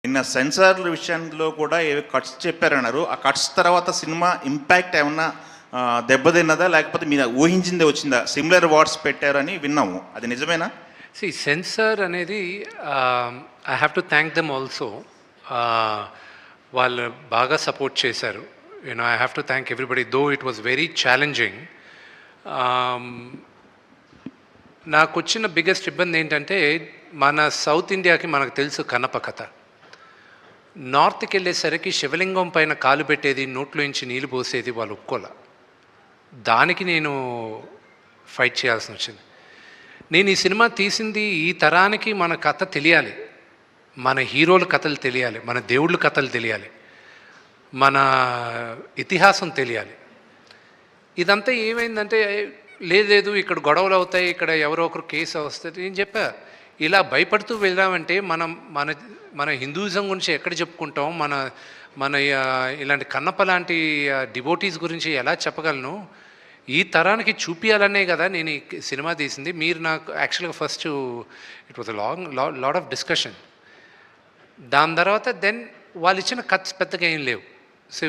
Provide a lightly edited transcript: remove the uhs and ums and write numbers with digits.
నిన్న సెన్సార్ల విషయంలో కూడా ఏవో కట్స్ చెప్పారన్నారు. ఆ కట్స్ తర్వాత సినిమా ఇంపాక్ట్ ఏమన్నా దెబ్బతిన్నదా? లేకపోతే మీరు ఊహించిందే వచ్చిందా? సిమిలర్ వర్డ్స్ పెట్టారని విన్నాము. అది నిజమేనా? సెన్సార్ అనేది I have to thank them also. వాళ్ళు బాగా సపోర్ట్ చేశారు. I have to thank everybody, though it was very challenging. నాకు వచ్చిన బిగ్గెస్ట్ ఇబ్బంది ఏంటంటే, మన సౌత్ ఇండియాకి మనకు తెలుసు కన్నప్ప కథ. నార్త్కి వెళ్ళేసరికి శివలింగం పైన కాలు పెట్టేది, నోట్లోంచి నీళ్ళు పోసేది వాళ్ళు ఒప్పుకోల. దానికి నేను ఫైట్ చేయాల్సి వచ్చింది. నేను ఈ సినిమా తీసింది ఈ తరానికి మన కథ తెలియాలి, మన హీరోల కథలు తెలియాలి, మన దేవుళ్ళ కథలు తెలియాలి, మన ఇతిహాసం తెలియాలి. ఇదంతా ఏమైందంటే, లేదు ఇక్కడ గొడవలు అవుతాయి, ఇక్కడ ఎవరో ఒకరు కేసు వస్తుంది. నేను చెప్పా, ఇలా భయపడుతూ వెళ్దామంటే మనం మన మన హిందూయిజం గురించి ఎక్కడ చెప్పుకుంటాం? మన మన ఇలాంటి కన్నప్ప లాంటి డివోటీస్ గురించి ఎలా చెప్పగలను? ఈ తరానికి చూపించాలనే కదా నేను ఈ సినిమా తీసింది. మీరు నాకు యాక్చువల్గా first it was lot of discussion. దాని తర్వాత దెన్ వాళ్ళు ఇచ్చిన కట్స్ పెద్దగా ఏం లేవు.